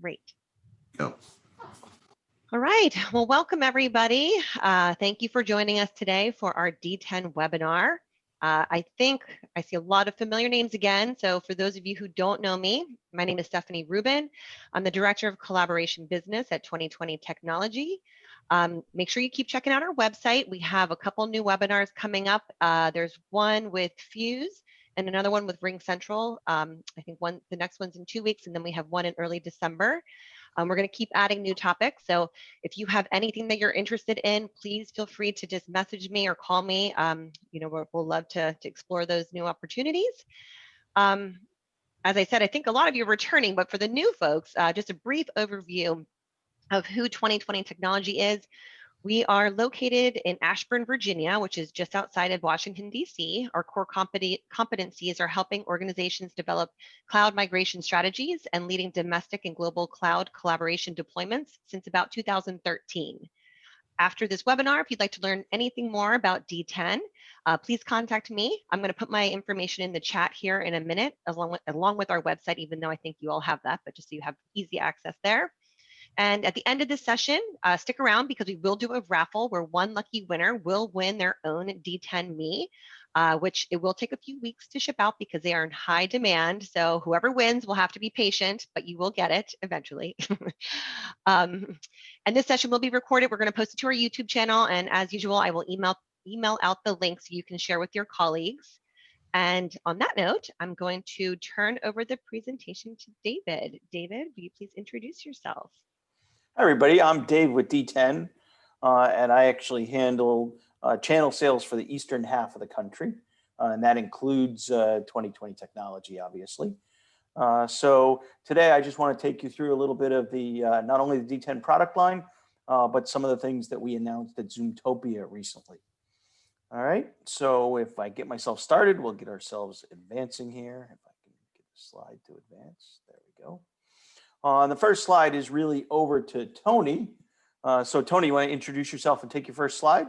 Great. Go. All right. Well, welcome everybody. Thank you for joining us today for our D10 webinar. I think I see a lot of familiar names again. So for those of you who don't know me, my name is Stephanie Rubin. I'm the Director of Collaboration Business at 2020 Technology. Make sure you keep checking out our website. We have a couple new webinars coming up. There's one with Fuse and another one with Ring Central. I think the next one's in 2 weeks, and then we have one in early December. We're going to keep adding new topics. So if you have anything that you're interested in, please feel free to just message me or call me. We'll love to explore those new opportunities. As I said, I think a lot of you are returning, but for the new folks, just a brief overview of who 2020 Technology is. We are located in Ashburn, Virginia, which is just outside of Washington, D.C. Our core competencies are helping organizations develop cloud migration strategies and leading domestic and global cloud collaboration deployments since about 2013. After this webinar, if you'd like to learn anything more about D10, please contact me. I'm going to put my information in the chat here in a minute, along with our website, even though I think you all have that, but just so you have easy access there. And at the end of this session, stick around because we will do a raffle where one lucky winner will win their own D10 Me, which it will take a few weeks to ship out because they are in high demand. So whoever wins will have to be patient, but you will get it eventually. And this session will be recorded. We're going to post it to our YouTube channel. And as usual, I will email out the links so you can share with your colleagues. And on that note, I'm going to turn over the presentation to David. David, will you please introduce yourself? Hi, everybody. I'm Dave with D10, and I actually handle channel sales for the eastern half of the country, and that includes 2020 Technology, obviously. So today I just want to take you through a little bit of the not only the D10 product line, but some of the things that we announced at Zoomtopia recently. All right, so if I get myself started, we'll get ourselves advancing here. If I can get the slide to advance, there we go. The first slide is really over to Tony. So Tony, you want to introduce yourself and take your first slide?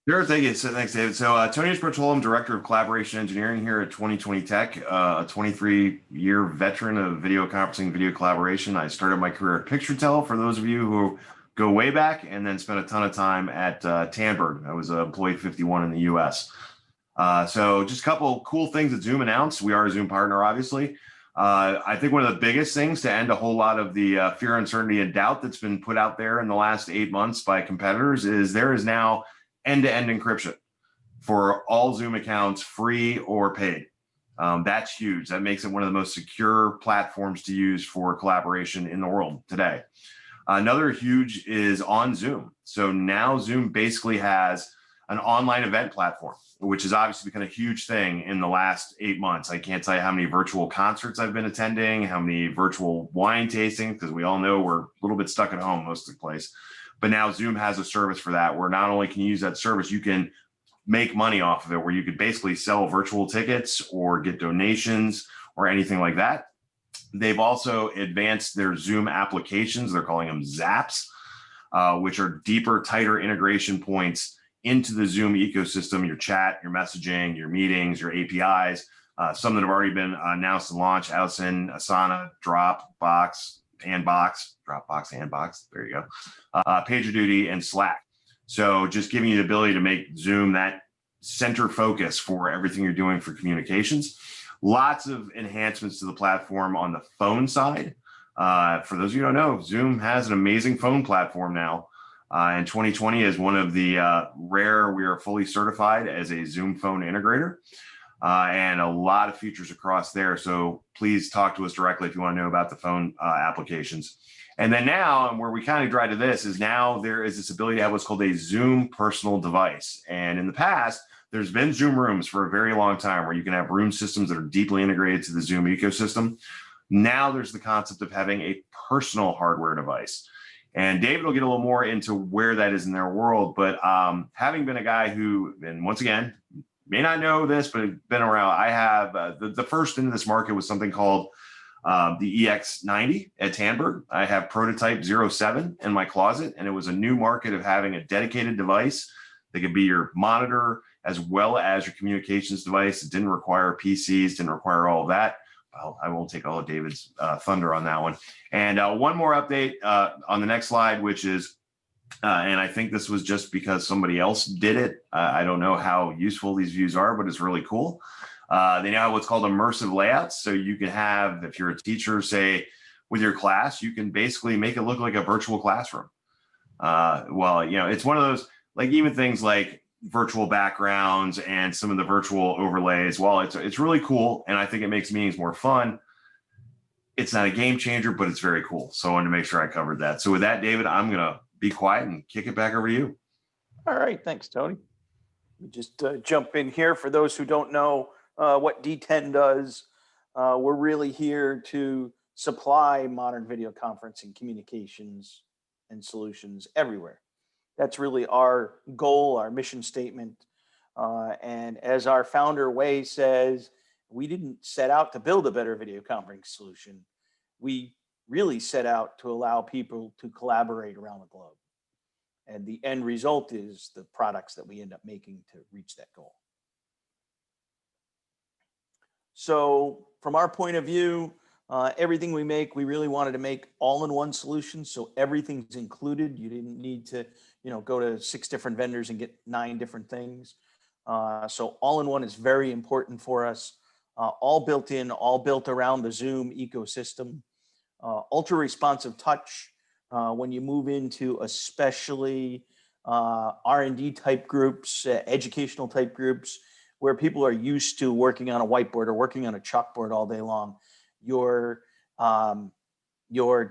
Sure, thank you. So thanks, David. So Tony Spertol, I'm Director of Collaboration Engineering here at 2020 Tech, a 23-year veteran of video conferencing, video collaboration. I started my career at PictureTel, for those of you who go way back, and then spent a ton of time at Tandberg. I was employee 51 in the US. So just a couple cool things that Zoom announced. We are a Zoom partner, obviously. I think one of the biggest things to end a whole lot of the fear, uncertainty, and doubt that's been put out there in the last 8 months by competitors is there is now end-to-end encryption for all Zoom accounts, free or paid. That's huge. That makes it one of the most secure platforms to use for collaboration in the world today. Another huge is on Zoom. So now Zoom basically has an online event platform, which has obviously become a huge thing in the last 8 months. I can't tell you how many virtual concerts I've been attending, how many virtual wine tastings, because we all know we're a little bit stuck at home most of the place. But now Zoom has a service for that, where not only can you use that service, you can make money off of it, where you could basically sell virtual tickets or get donations or anything like that. They've also advanced their Zoom applications. They're calling them Zaps, which are deeper, tighter integration points into the Zoom ecosystem, your chat, your messaging, your meetings, your APIs, some that have already been announced and launched: Alison, Asana, Dropbox, there you go, PagerDuty, and Slack. So just giving you the ability to make Zoom that center focus for everything you're doing for communications. Lots of enhancements to the platform on the phone side. For those of you who don't know, Zoom has an amazing phone platform now. And 2020 is one of the rare, we are fully certified as a Zoom phone integrator, and a lot of features across there. So please talk to us directly if you want to know about the phone applications. And then now, and where we kind of drive to this, is now there is this ability to have what's called a Zoom personal device. And in the past, there's been Zoom Rooms for a very long time, where you can have room systems that are deeply integrated to the Zoom ecosystem. Now there's the concept of having a personal hardware device. And David will get a little more into where that is in their world. But having been a guy who, and once again, may not know this, but been around, I have the first into this market was something called the EX90 at Tandberg. I have prototype 07 in my closet, and it was a new market of having a dedicated device that could be your monitor as well as your communications device. It didn't require PCs, didn't require all of that. I won't take all of David's thunder on that one. And one more update on the next slide, which is, and I think this was just because somebody else did it. I don't know how useful these views are, but it's really cool. They now have what's called immersive layouts. So you can have, if you're a teacher, say with your class, you can basically make it look like a virtual classroom. Well, you know, it's one of those, like even things like virtual backgrounds and some of the virtual overlays. Well, it's really cool. And I think it makes meetings more fun. It's not a game changer, but it's very cool. So I wanted to make sure I covered that. So with that, David, I'm going to be quiet and kick it back over to you. All right, thanks, Tony. Let me just jump in here. For those who don't know what D10 does, we're really here to supply modern video conferencing communications and solutions everywhere. That's really our goal, our mission statement. And as our founder, Wei, says, we didn't set out to build a better video conferencing solution. We really set out to allow people to collaborate around the globe. And the end result is the products that we end up making to reach that goal. So from our point of view, everything we make, we really wanted to make all-in-one solutions. So everything's included. You didn't need to, go to 6 different vendors and get 9 different things. So all-in-one is very important for us. All built in, all built around the Zoom ecosystem. Ultra responsive touch. When you move into especially R&D type groups, educational type groups, where people are used to working on a whiteboard or working on a chalkboard all day long, your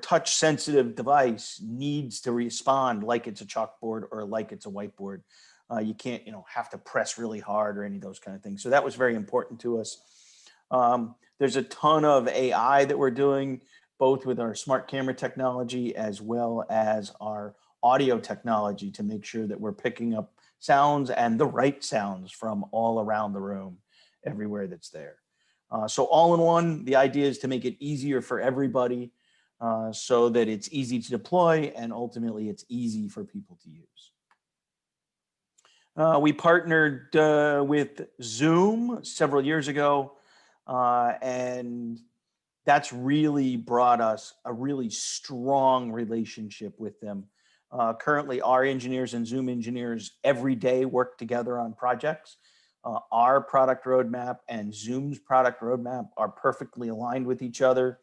touch sensitive device needs to respond like it's a chalkboard or like it's a whiteboard. You can't, have to press really hard or any of those kind of things. So that was very important to us. There's a ton of AI that we're doing, both with our smart camera technology as well as our audio technology, to make sure that we're picking up sounds and the right sounds from all around the room, everywhere that's there. So all in one, the idea is to make it easier for everybody so that it's easy to deploy and ultimately it's easy for people to use. We partnered with Zoom several years ago, and that's really brought us a really strong relationship with them. Currently, our engineers and Zoom engineers every day work together on projects. Our product roadmap and Zoom's product roadmap are perfectly aligned with each other.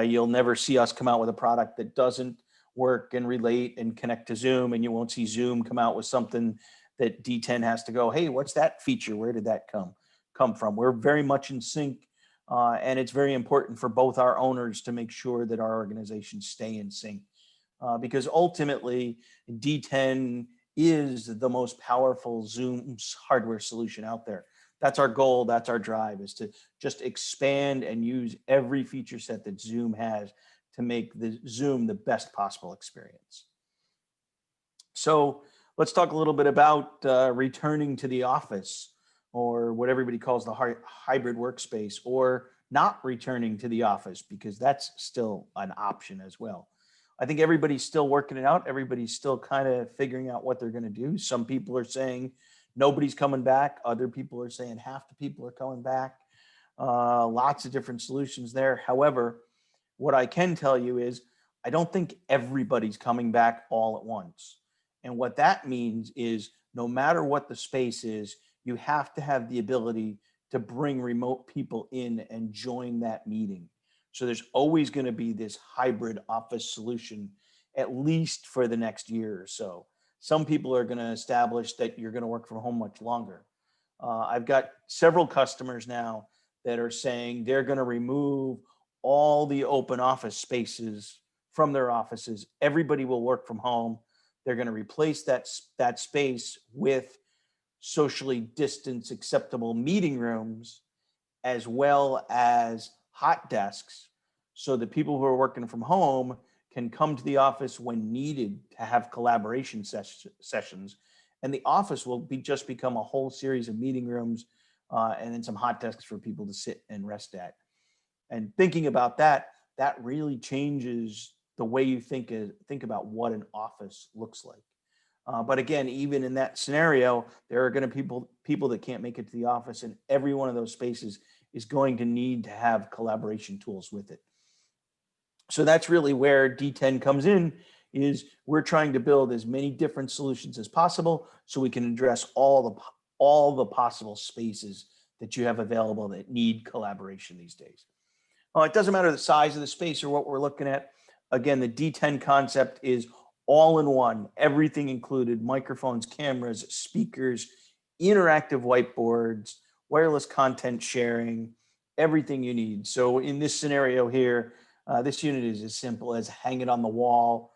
You'll never see us come out with a product that doesn't work and relate and connect to Zoom, and you won't see Zoom come out with something that D10 has to go, hey, what's that feature? Where did that come from? We're very much in sync, and it's very important for both our owners to make sure that our organizations stay in sync, because ultimately D10 is the most powerful Zoom's hardware solution out there. That's our goal. That's our drive, is to just expand and use every feature set that Zoom has to make the Zoom the best possible experience. So let's talk a little bit about returning to the office, or what everybody calls the hybrid workspace, or not returning to the office, because that's still an option as well. I think everybody's still working it out. Everybody's still kind of figuring out what they're going to do. Some people are saying nobody's coming back. Other people are saying half the people are coming back. Lots of different solutions there. However, what I can tell you is I don't think everybody's coming back all at once. And what that means is no matter what the space is, you have to have the ability to bring remote people in and join that meeting. So there's always going to be this hybrid office solution, at least for the next year or so. Some people are going to establish that you're going to work from home much longer. I've got several customers now that are saying they're going to remove all the open office spaces from their offices. Everybody will work from home. They're going to replace that space with socially distanced acceptable meeting rooms, as well as hot desks, so that people who are working from home can come to the office when needed to have collaboration sessions. And the office will just become a whole series of meeting rooms and then some hot desks for people to sit and rest at. And thinking about that, that really changes the way you think about what an office looks like. But again, even in that scenario, there are going to be people that can't make it to the office, and every one of those spaces is going to need to have collaboration tools with it. So that's really where D10 comes in, is we're trying to build as many different solutions as possible so we can address all the possible spaces that you have available that need collaboration these days. It doesn't matter the size of the space or what we're looking at. Again, the D10 concept is all in one, everything included: microphones, cameras, speakers, interactive whiteboards, wireless content sharing, everything you need. So in this scenario here, this unit is as simple as hang it on the wall,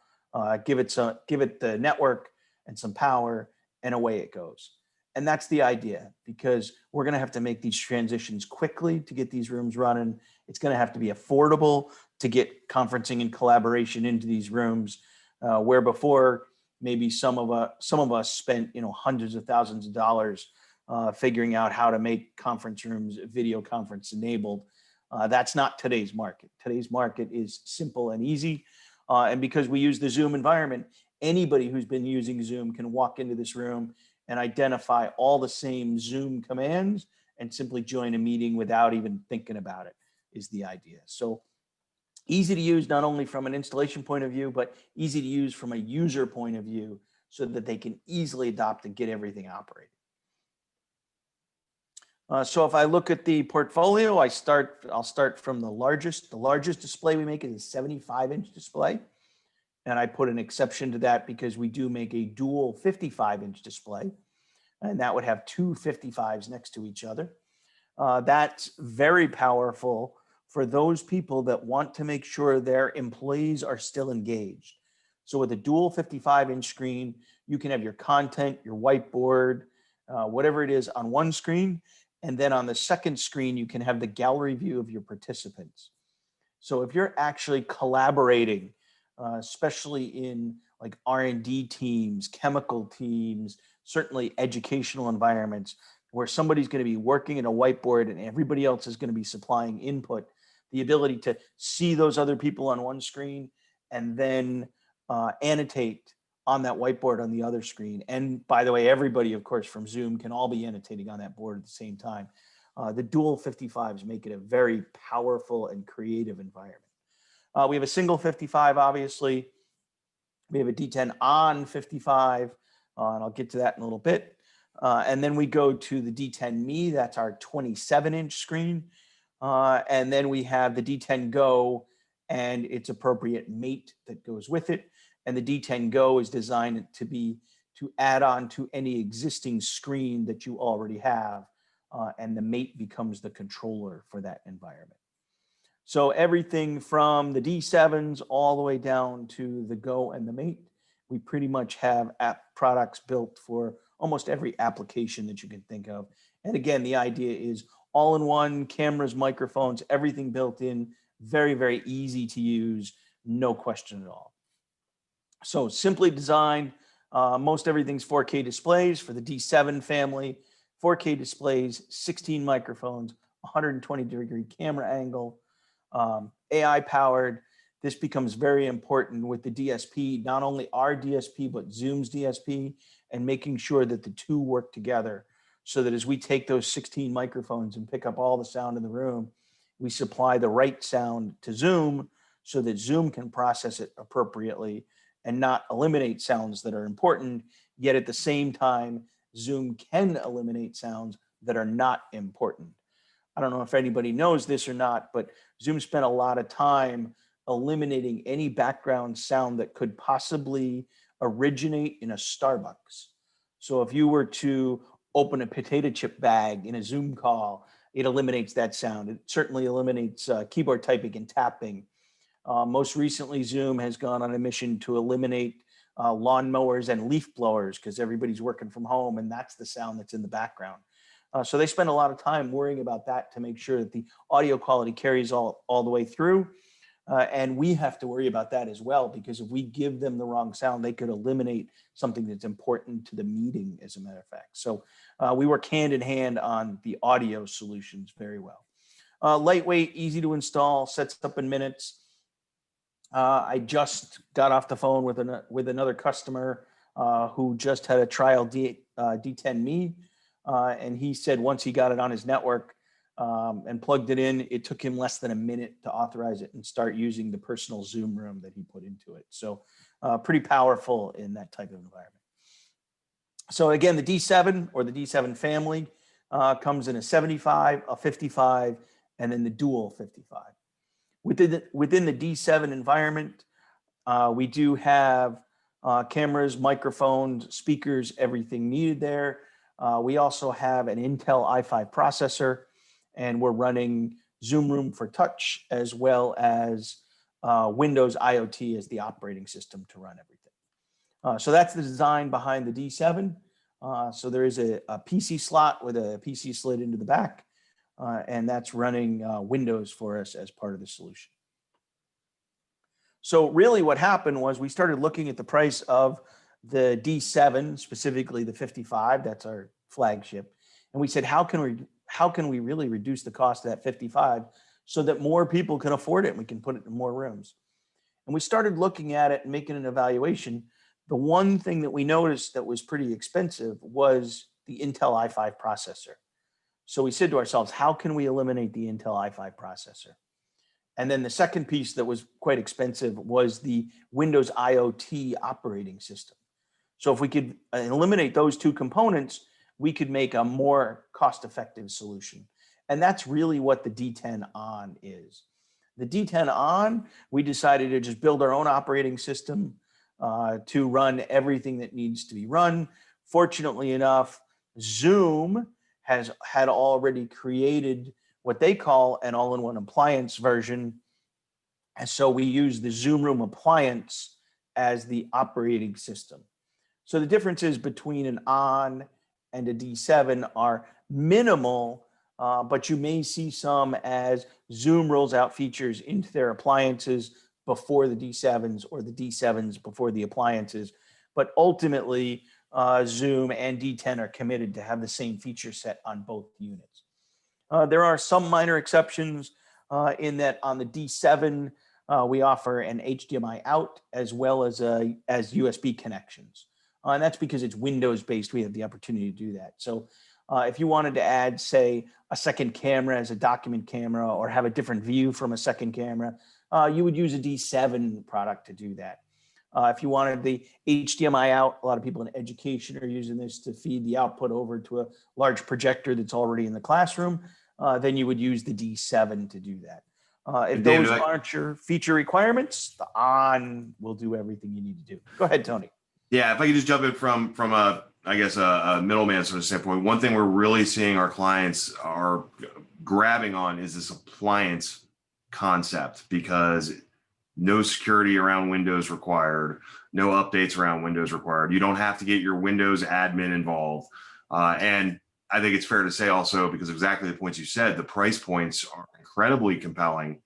give it the network and some power, and away it goes. And that's the idea, because we're going to have to make these transitions quickly to get these rooms running. It's going to have to be affordable to get conferencing and collaboration into these rooms, where before maybe some of us spent hundreds of thousands of dollars figuring out how to make conference rooms video conference enabled. That's not today's market. Today's market is simple and easy. And because we use the Zoom environment, anybody who's been using Zoom can walk into this room and identify all the same Zoom commands and simply join a meeting without even thinking about it, is the idea. So easy to use, not only from an installation point of view, but easy to use from a user point of view, so that they can easily adopt and get everything operating. So if I look at the portfolio, I'll start from the largest. The largest display we make is a 75-inch display. And I put an exception to that because we do make a dual 55-inch display, and that would have two 55s next to each other. That's very powerful for those people that want to make sure their employees are still engaged. So with a dual 55-inch screen, you can have your content, your whiteboard, whatever it is, on one screen. And then on the second screen, you can have the gallery view of your participants. So if you're actually collaborating, especially in like R&D teams, chemical teams, certainly educational environments, where somebody's going to be working in a whiteboard and everybody else is going to be supplying input, the ability to see those other people on one screen and then annotate on that whiteboard on the other screen. And by the way, everybody, of course, from Zoom can all be annotating on that board at the same time. The dual 55s make it a very powerful and creative environment. We have a single 55, obviously. We have a D10 On 55, and I'll get to that in a little bit. And then we go to the D10 Me, that's our 27-inch screen. And then we have the D10 Go and its appropriate mate that goes with it. And the D10 Go is designed to add on to any existing screen that you already have. And the mate becomes the controller for that environment. So everything from the D7s all the way down to the Go and the Mate, we pretty much have app products built for almost every application that you can think of. And again, the idea is all in one, cameras, microphones, everything built in, very, very easy to use, no question at all. So simply designed, most everything's 4K displays for the D7 family, 4K displays, 16 microphones, 120-degree camera angle, AI powered. This becomes very important with the DSP, not only our DSP, but Zoom's DSP, and making sure that the two work together so that as we take those 16 microphones and pick up all the sound in the room, we supply the right sound to Zoom so that Zoom can process it appropriately and not eliminate sounds that are important, yet at the same time, Zoom can eliminate sounds that are not important. I don't know if anybody knows this or not, but Zoom spent a lot of time eliminating any background sound that could possibly originate in a Starbucks. So if you were to open a potato chip bag in a Zoom call, it eliminates that sound. It certainly eliminates keyboard typing and tapping. Most recently, Zoom has gone on a mission to eliminate lawnmowers and leaf blowers because everybody's working from home and that's the sound that's in the background. So they spend a lot of time worrying about that to make sure that the audio quality carries all the way through. And we have to worry about that as well, because if we give them the wrong sound, they could eliminate something that's important to the meeting, as a matter of fact. So we work hand in hand on the audio solutions very well. Lightweight, easy to install, sets up in minutes. I just got off the phone with another customer who just had a trial D10 Me. And he said once he got it on his network, and plugged it in. It took him less than a minute to authorize it and start using the personal Zoom room that he put into it. So pretty powerful in that type of environment. So again, the D7 or the D7 family comes in a 75, a 55, and then the dual 55. Within the D7 environment, we do have cameras, microphones, speakers, everything needed there. We also have an Intel i5 processor, and we're running Zoom Room for Touch as well as Windows IoT as the operating system to run everything. So that's the design behind the D7. So there is a PC slot with a PC slid into the back, and that's running Windows for us as part of the solution. So really what happened was we started looking at the price of the D7, specifically the 55, that's our flagship. And we said, how can we really reduce the cost of that 55 so that more people can afford it and we can put it in more rooms? And we started looking at it and making an evaluation. The one thing that we noticed that was pretty expensive was the Intel i5 processor. So we said to ourselves, how can we eliminate the Intel i5 processor? And then the second piece that was quite expensive was the Windows IoT operating system. So if we could eliminate those two components, we could make a more cost-effective solution. And that's really what the D10 On is. The D10 On, we decided to just build our own operating system to run everything that needs to be run. Fortunately enough, Zoom had already created what they call an all-in-one appliance version. And so we use the Zoom Room appliance as the operating system. So the differences between an On and a D7 are minimal, but you may see some as Zoom rolls out features into their appliances before the D7s or the D7s before the appliances. But ultimately, Zoom and D10 are committed to have the same feature set on both units. There are some minor exceptions in that on the D7, we offer an HDMI out as well as USB connections. And that's because it's Windows based. We have the opportunity to do that. So if you wanted to add, say, a second camera as a document camera or have a different view from a second camera, you would use a D7 product to do that. If you wanted the HDMI out, a lot of people in education are using this to feed the output over to a large projector that's already in the classroom, then you would use the D7 to do that. If those aren't your feature requirements, the On will do everything you need to do. Go ahead, Tony. Yeah, if I could just jump in from a middleman sort of standpoint, one thing we're really seeing our clients are grabbing on is this appliance concept, because no security around Windows required, no updates around Windows required. You don't have to get your Windows admin involved. And I think it's fair to say also, because exactly the points you said, the price points are incredibly compelling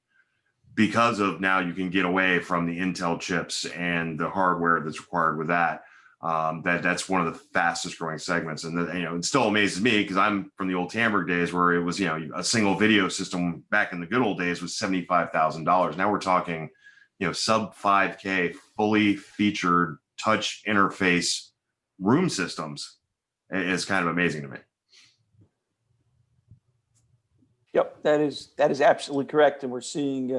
because of now you can get away from the Intel chips and the hardware that's required with that. That's one of the fastest growing segments. And it still amazes me because I'm from the old Tamberg days where it was, a single video system back in the good old days was $75,000. Now we're talking, sub 5K fully featured touch interface room systems. Is kind of amazing to me. Yep, that is absolutely correct, and we're seeing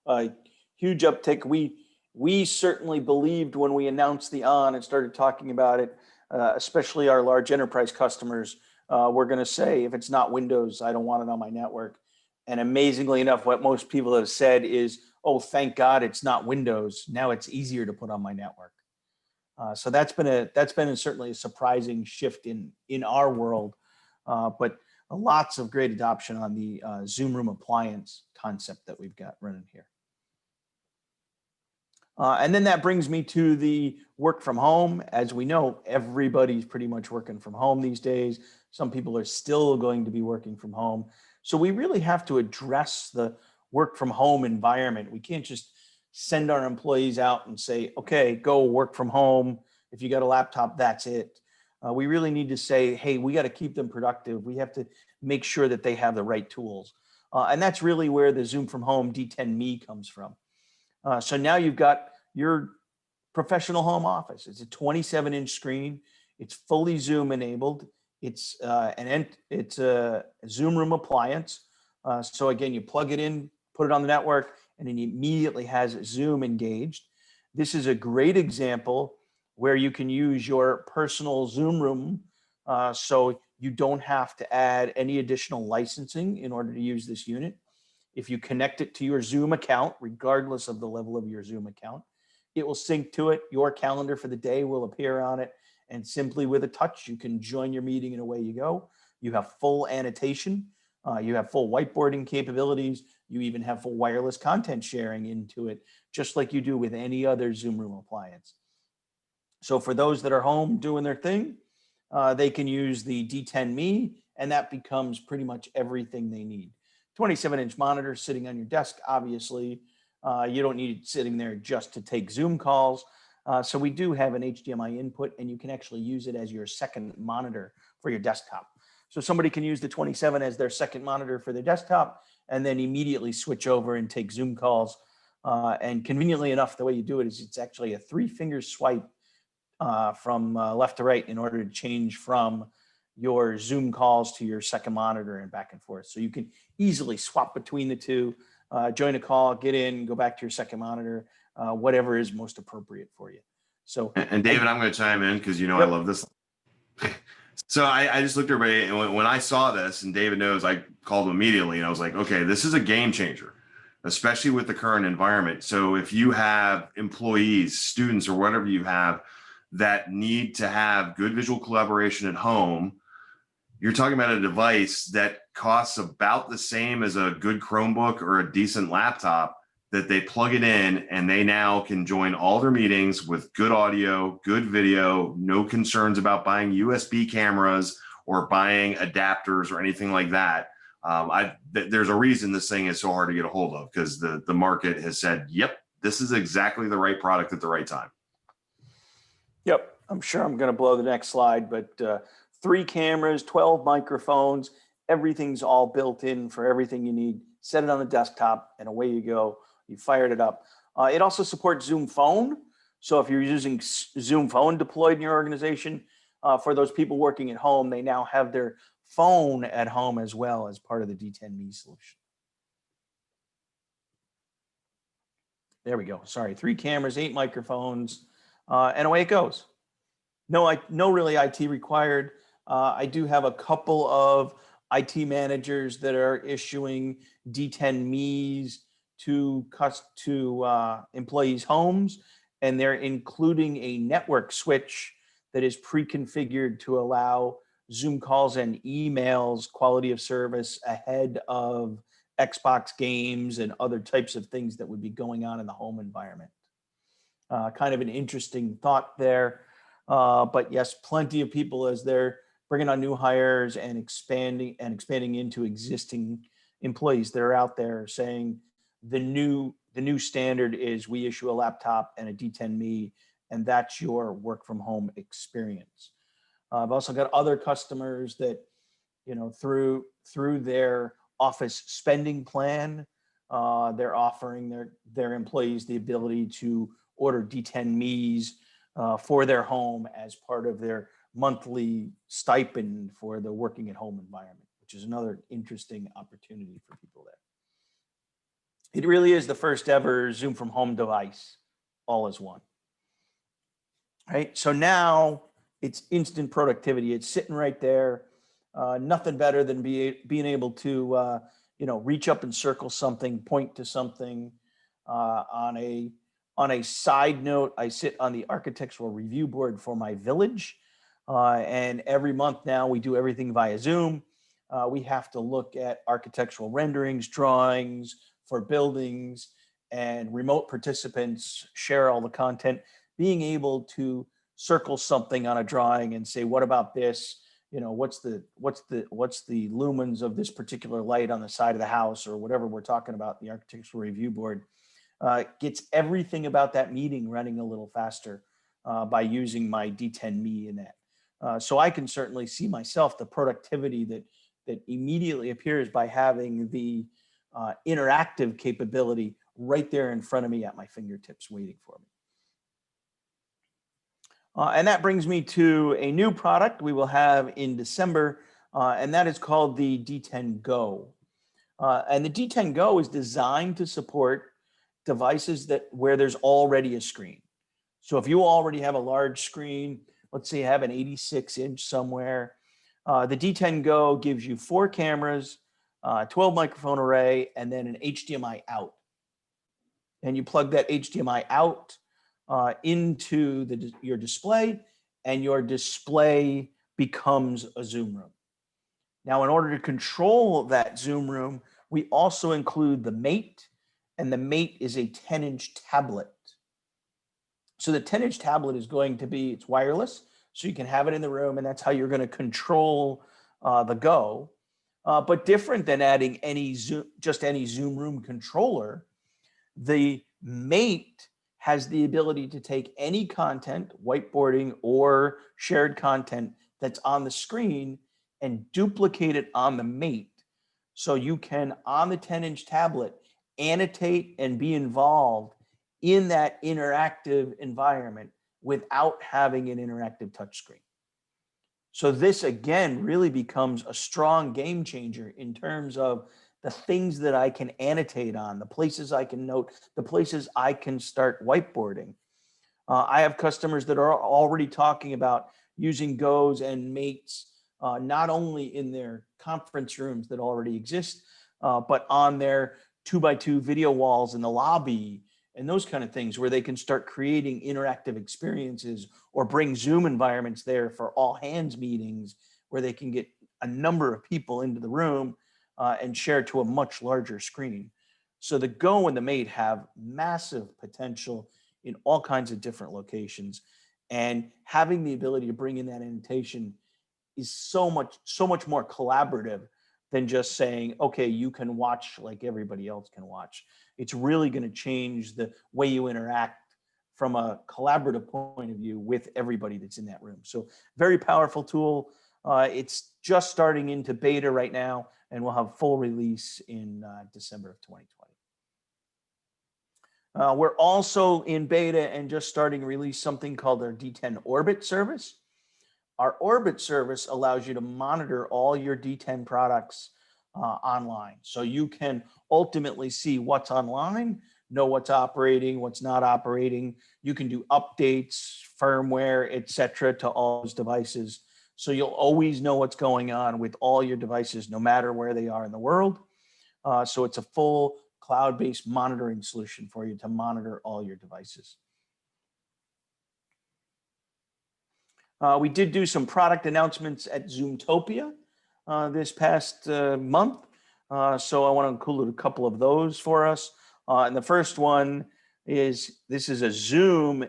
a huge uptick. We certainly believed when we announced the On and started talking about it, especially our large enterprise customers, we're going to say, if it's not Windows, I don't want it on my network. And amazingly enough, what most people have said is, "Oh, thank God it's not Windows. Now it's easier to put on my network." So that's been certainly a surprising shift in our world, but lots of great adoption on the Zoom Room appliance concept that we've got running here. And then that brings me to the work from home. As we know, everybody's pretty much working from home these days. Some people are still going to be working from home. So we really have to address the work from home environment. We can't just send our employees out and say, okay, go work from home. If you got a laptop, that's it. We really need to say, hey, we got to keep them productive. We have to make sure that they have the right tools. And that's really where the Zoom from Home D10 Me comes from. So now you've got your professional home office. It's a 27-inch screen. It's fully Zoom enabled. It's a Zoom Room appliance. So again, you plug it in, put it on the network, and it immediately has Zoom engaged. This is a great example where you can use your personal Zoom room, so you don't have to add any additional licensing in order to use this unit. If you connect it to your Zoom account, regardless of the level of your Zoom account, it will sync to it. Your calendar for the day will appear on it, and simply with a touch, you can join your meeting and away you go. You have full annotation. You have full whiteboarding capabilities. You even have full wireless content sharing into it, just like you do with any other Zoom room appliance. So for those that are home doing their thing, they can use the D10 Me, and that becomes pretty much everything they need. 27-inch monitor sitting on your desk, obviously. You don't need it sitting there just to take Zoom calls. So we do have an HDMI input, and you can actually use it as your second monitor for your desktop. So somebody can use the 27 as their second monitor for their desktop, and then immediately switch over and take Zoom calls. And conveniently enough, the way you do it is it's actually a 3-finger swipe from left to right in order to change from your Zoom calls to your second monitor and back and forth. So you can easily swap between the two, join a call, get in, go back to your second monitor, whatever is most appropriate for you. So, and David, I'm going to chime in because, you know, yep. I love this. So I just looked at everybody, and when I saw this, and David knows, I called him immediately, and I was like, okay, this is a game changer, especially with the current environment. So if you have employees, students, or whatever you have that need to have good visual collaboration at home, you're talking about a device that costs about the same as a good Chromebook or a decent laptop, that they plug it in and they now can join all their meetings with good audio, good video, no concerns about buying USB cameras or buying adapters or anything like that. There's a reason this thing is so hard to get a hold of, because the market has said, yep, this is exactly the right product at the right time. Yep, I'm sure I'm going to blow the next slide, but 3 cameras, 12 microphones, everything's all built in for everything you need. Set it on the desktop and away you go. You fired it up. It also supports Zoom Phone. So if you're using Zoom Phone deployed in your organization, for those people working at home, they now have their phone at home as well as part of the D10 Me solution. There we go. Sorry, 3 cameras, 8 microphones, and away it goes. No really IT required. I do have a couple of IT managers that are issuing D10 Me's to employees' homes, and they're including a network switch that is pre-configured to allow Zoom calls and emails quality of service ahead of Xbox games and other types of things that would be going on in the home environment. Kind of an interesting thought there. But yes, plenty of people, as they're bringing on new hires and expanding into existing employees that are out there, saying the new standard is we issue a laptop and a D10 Me, and that's your work from home experience. I've also got other customers that, you know, through their office spending plan, they're offering their employees the ability to order D10 Me's for their home as part of their monthly stipend for the working at home environment, which is another interesting opportunity for people there. It really is the first ever Zoom from home device, all as one. Right? So now it's instant productivity. It's sitting right there. Nothing better than being able to reach up and circle something, point to something. On a side note, I sit on the architectural review board for my village. And every month now we do everything via Zoom. We have to look at architectural renderings, drawings for buildings, and remote participants share all the content. Being able to circle something on a drawing and say, what about this? You know, what's the lumens of this particular light on the side of the house, or whatever we're talking about, the architectural review board. Gets everything about that meeting running a little faster by using my D10 Me in that. So I can certainly see myself the productivity that immediately appears by having the interactive capability right there in front of me at my fingertips waiting for me. And that brings me to a new product we will have in December, and that is called the D10 Go. And the D10 Go is designed to support devices where there's already a screen. So if you already have a large screen, let's say you have an 86-inch somewhere, the D10 Go gives you 4 cameras, 12 microphone array, and then an HDMI out. And you plug that HDMI out into your display, and your display becomes a Zoom room. Now, in order to control that Zoom room, we also include the Mate, and the Mate is a 10-inch tablet. So the 10-inch tablet is going to be, it's wireless, so you can have it in the room, and that's how you're going to control the Go. But different than adding just any Zoom room controller, the Mate has the ability to take any content, whiteboarding or shared content that's on the screen, and duplicate it on the Mate. So you can, on the 10-inch tablet, annotate and be involved in that interactive environment without having an interactive touchscreen. So this, again, really becomes a strong game changer in terms of the things that I can annotate on, the places I can note, the places I can start whiteboarding. I have customers that are already talking about using Goes and Mates, not only in their conference rooms that already exist, but on their 2x2 video walls in the lobby and those kind of things, where they can start creating interactive experiences or bring Zoom environments there for all hands meetings, where they can get a number of people into the room and share to a much larger screen. So the Go and the Mate have massive potential in all kinds of different locations, and having the ability to bring in that annotation is so much more collaborative than just saying, okay, you can watch like everybody else can watch. It's really going to change the way you interact from a collaborative point of view with everybody that's in that room. So very powerful tool. It's just starting into beta right now, and we'll have full release in December of 2020. We're also in beta and just starting to release something called our D10 Orbit service. Our Orbit service allows you to monitor all your D10 products online. So you can ultimately see what's online, know what's operating, what's not operating. You can do updates, firmware, etc., to all those devices. So you'll always know what's going on with all your devices, no matter where they are in the world. So it's a full cloud-based monitoring solution for you to monitor all your devices. We did do some product announcements at Zoomtopia this past month. So I want to include a couple of those for us. And the first one is, this is a Zoom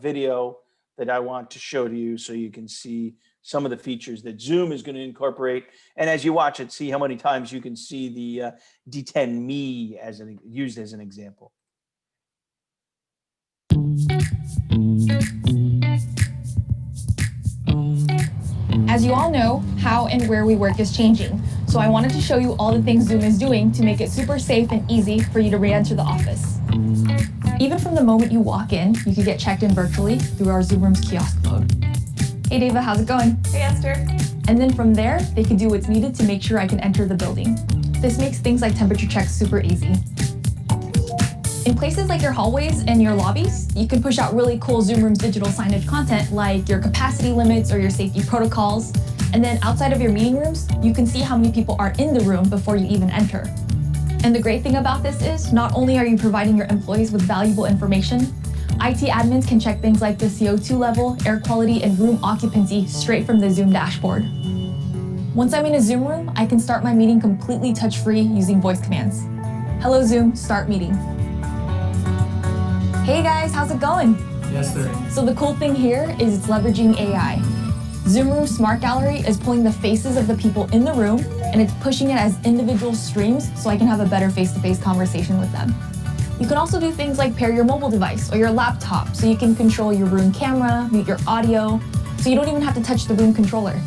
video that I want to show to you so you can see some of the features that Zoom is going to incorporate. And as you watch it, see how many times you can see the D10 Me used as an example. As you all know, how and where we work is changing. So I wanted to show you all the things Zoom is doing to make it super safe and easy for you to re-enter the office. Even from the moment you walk in, you can get checked in virtually through our Zoom Rooms kiosk mode. Hey Dava, how's it going? Hey Esther. And then from there, they can do what's needed to make sure I can enter the building. This makes things like temperature checks super easy. In places like your hallways and your lobbies, you can push out really cool Zoom Rooms digital signage content like your capacity limits or your safety protocols. And then outside of your meeting rooms, you can see how many people are in the room before you even enter. And the great thing about this is, not only are you providing your employees with valuable information, IT admins can check things like the CO2 level, air quality, and room occupancy straight from the Zoom dashboard. Once I'm in a Zoom room, I can start my meeting completely touch-free using voice commands. Hello Zoom, start meeting. Hey guys, how's it going? Yes, sir. So the cool thing here is it's leveraging AI. Zoom Room Smart Gallery is pulling the faces of the people in the room, and it's pushing it as individual streams so I can have a better face-to-face conversation with them. You can also do things like pair your mobile device or your laptop so you can control your room camera, mute your audio, so you don't even have to touch the room controller.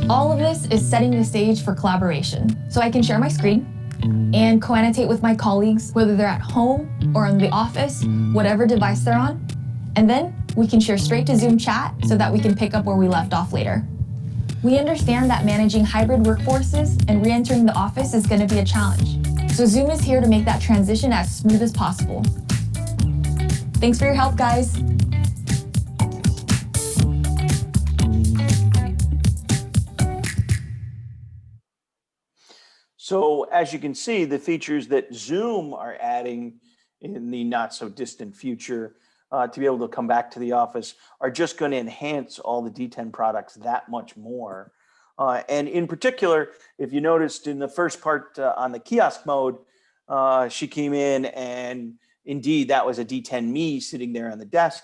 All of this is setting the stage for collaboration, so I can share my screen and co-annotate with my colleagues, whether they're at home or in the office, whatever device they're on. And then we can share straight to Zoom chat so that we can pick up where we left off later. We understand that managing hybrid workforces and re-entering the office is going to be a challenge. So Zoom is here to make that transition as smooth as possible. Thanks for your help, guys. So as you can see, the features that Zoom are adding in the not so distant future to be able to come back to the office are just going to enhance all the D10 products that much more. And in particular, if you noticed in the first part on the kiosk mode, she came in and indeed that was a D10 Me sitting there on the desk.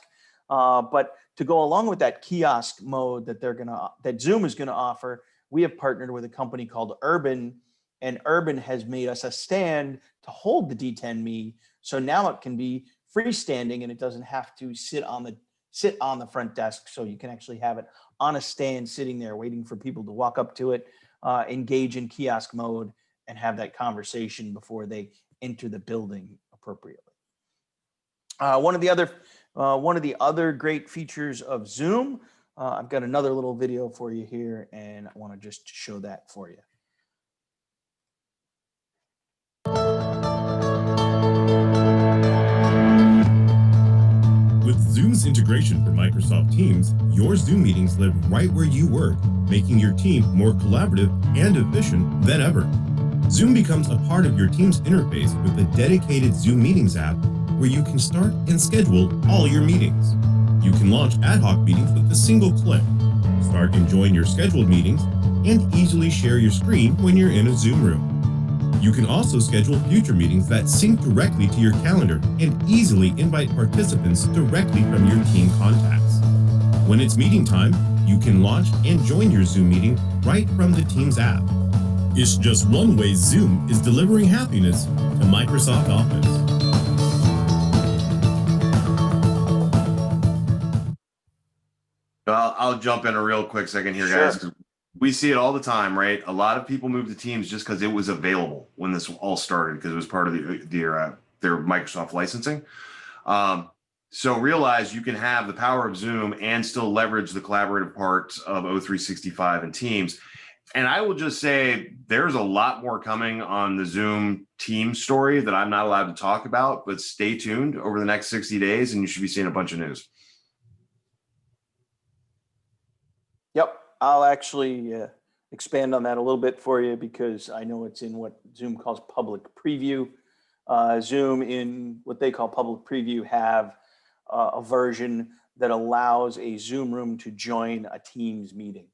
But to go along with that kiosk mode that Zoom is going to offer, we have partnered with a company called Urban, and Urban has made us a stand to hold the D10 Me. So now it can be freestanding and it doesn't have to sit on the front desk. So you can actually have it on a stand sitting there waiting for people to walk up to it, engage in kiosk mode and have that conversation before they enter the building appropriately. One of the other great features of Zoom, I've got another little video for you here and I want to just show that for you. With Zoom's integration for Microsoft Teams, your Zoom meetings live right where you work, making your team more collaborative and efficient than ever. Zoom becomes a part of your team's interface with a dedicated Zoom Meetings app where you can start and schedule all your meetings. You can launch ad hoc meetings with a single click, start and join your scheduled meetings, and easily share your screen when you're in a Zoom room. You can also schedule future meetings that sync directly to your calendar and easily invite participants directly from your team contacts. When it's meeting time, you can launch and join your Zoom meeting right from the Teams app. It's just one way Zoom is delivering happiness to Microsoft Office. I'll jump in a real quick second here, guys. Sure. We see it all the time, right? A lot of people move to Teams just because it was available when this all started, because it was part of their Microsoft licensing. So realize you can have the power of Zoom and still leverage the collaborative parts of O365 and Teams. And I will just say there's a lot more coming on the Zoom Teams story that I'm not allowed to talk about, but stay tuned over the next 60 days and you should be seeing a bunch of news. Yep. I'll actually expand on that a little bit for you because I know it's in what Zoom calls public preview. Zoom in what they call public preview have a version that allows a Zoom room to join a Teams meeting.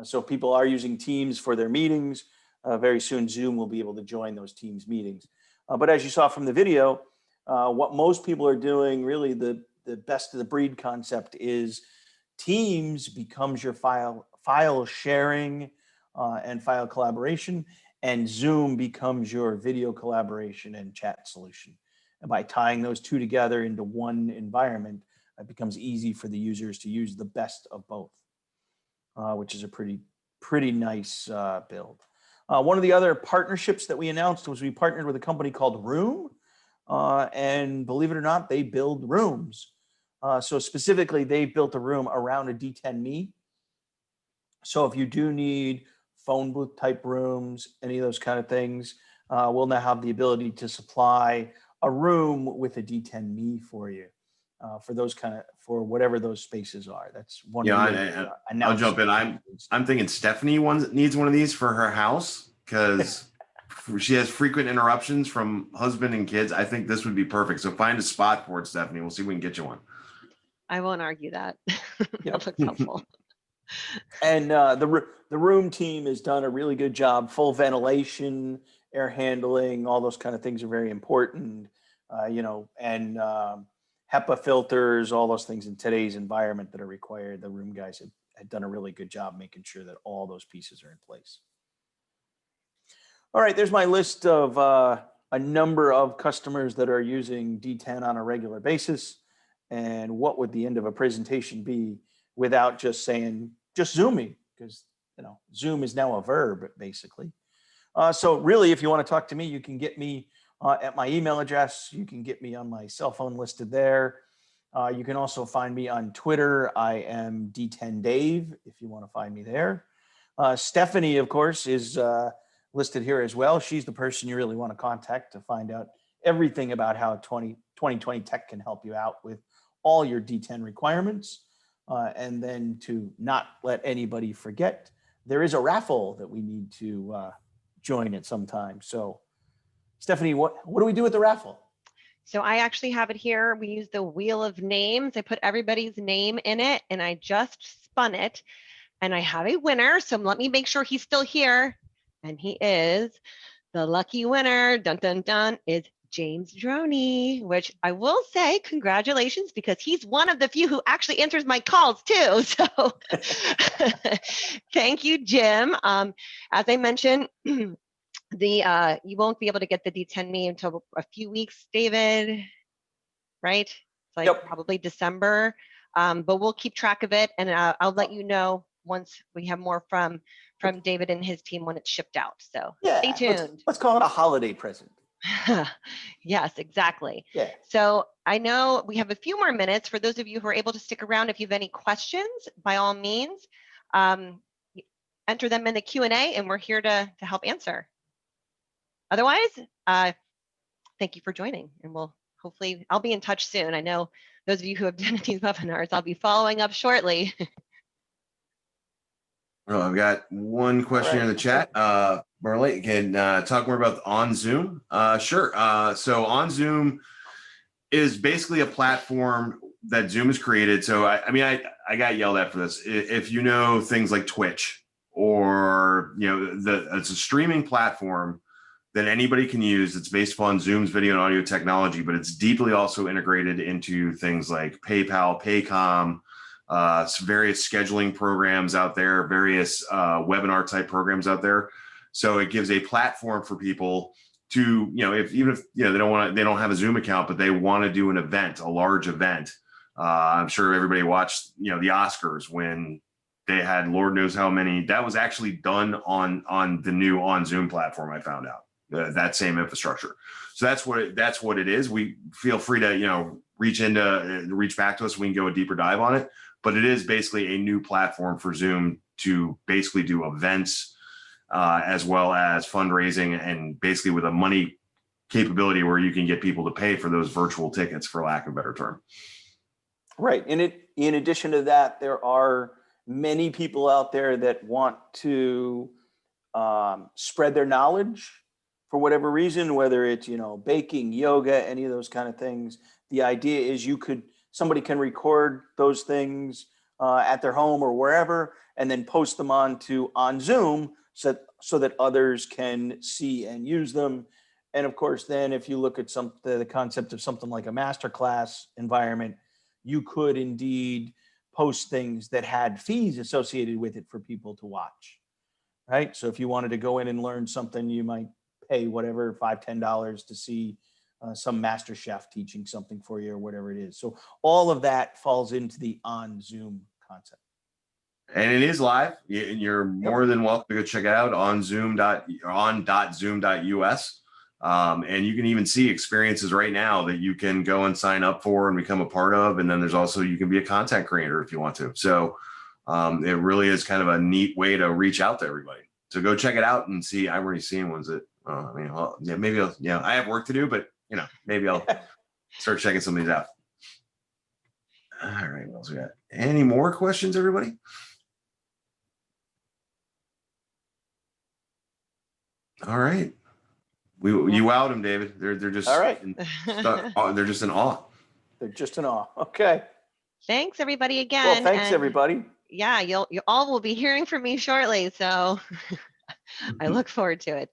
So people are using Teams for their meetings. Very soon Zoom will be able to join those Teams meetings. But as you saw from the video, what most people are doing, really the best of the breed concept is Teams becomes your file sharing and file collaboration, and Zoom becomes your video collaboration and chat solution. And by tying those two together into one environment, it becomes easy for the users to use the best of both, which is a pretty nice build. One of the other partnerships that we announced was we partnered with a company called Room, and believe it or not, they build rooms. So specifically, they built a room around a D10 Me. So if you do need phone booth type rooms, any of those kind of things, we'll now have the ability to supply a room with a D10 Me for you, for whatever those spaces are. That's one. Yeah, I'll jump in. I'm thinking Stephanie needs one of these for her house because she has frequent interruptions from husband and kids. I think this would be perfect. So find a spot for it, Stephanie. We'll see if we can get you one. I won't argue that. Yep. That looks helpful. And the Room team has done a really good job. Full ventilation, air handling, all those kind of things are very important. And HEPA filters, all those things in today's environment that are required. The Room guys had done a really good job making sure that all those pieces are in place. All right, there's my list of a number of customers that are using D10 on a regular basis. And what would the end of a presentation be without just saying, just Zoom me? Because, Zoom is now a verb, basically. So really, if you want to talk to me, you can get me at my email address. You can get me on my cell phone listed there. You can also find me on Twitter. I am D10 Dave, if you want to find me there. Stephanie, of course, is listed here as well. She's the person you really want to contact to find out everything about how 2020 Tech can help you out with all your D10 requirements. And then to not let anybody forget, there is a raffle that we need to join at some time. So Stephanie, what do we do with the raffle? So I actually have it here. We use the wheel of names. I put everybody's name in it and I just spun it and I have a winner. So let me make sure he's still here. And he is the lucky winner. Dun, dun, dun, is James Droney, which I will say congratulations because he's one of the few who actually answers my calls too. So thank you, Jim. As I mentioned, you won't be able to get the D10 Me until a few weeks, David, right? It's like Yep. probably December, but we'll keep track of it and I'll let you know once we have more from David and his team when it's shipped out. So Yeah, stay tuned. let's call it a holiday present. Yes, exactly. Yeah. So I know we have a few more minutes. For those of you who are able to stick around, if you have any questions, by all means, enter them in the Q&A and we're here to help answer. Otherwise, thank you for joining and I'll be in touch soon. I know those of you who have done these webinars, I'll be following up shortly. Well, I've got one question here in the chat. Marley, can talk more about On Zoom? Sure. So On Zoom is basically a platform that Zoom has created. So I got yelled at for this. If you know things like Twitch or it's a streaming platform that anybody can use. It's based upon Zoom's video and audio technology, but it's deeply also integrated into things like PayPal, Paycom, various scheduling programs out there, various webinar type programs out there. So it gives a platform for people to, even if they don't have a Zoom account, but they want to do an event, a large event. I'm sure everybody watched, the Oscars when they had Lord knows how many. That was actually done on the new On Zoom platform. I found out that same infrastructure. So that's what it is. We feel free to reach back to us. We can go a deeper dive on it. But it is basically a new platform for Zoom to basically do events as well as fundraising, and basically with a money capability where you can get people to pay for those virtual tickets, for lack of a better term. Right. In addition to that, there are many people out there that want to spread their knowledge for whatever reason, whether it's, baking, yoga, any of those kind of things. The idea is somebody can record those things at their home or wherever, and then post them on Zoom so that others can see and use them. And of course, then if you look at the concept of something like a masterclass environment, you could indeed post things that had fees associated with it for people to watch, right? So if you wanted to go in and learn something, you might pay whatever, $5, $10 to see some master chef teaching something for you or whatever it is. So all of that falls into the On Zoom concept. And it is live. You're more than welcome to go check it out on on.zoom.us. And you can even see experiences right now that you can go and sign up for and become a part of. And then there's also, you can be a content creator if you want to. So it really is kind of a neat way to reach out to everybody. So go check it out and see. I'm already seeing ones that, maybe I have work to do, but maybe I'll start checking some of these out. All right, what else we got? Any more questions, everybody? All right. You wowed them, David. They're just all right. They're just in awe. They're just in awe. Okay. Thanks everybody again. Well, thanks everybody. Yeah, you all will be hearing from me shortly. So I look forward to it.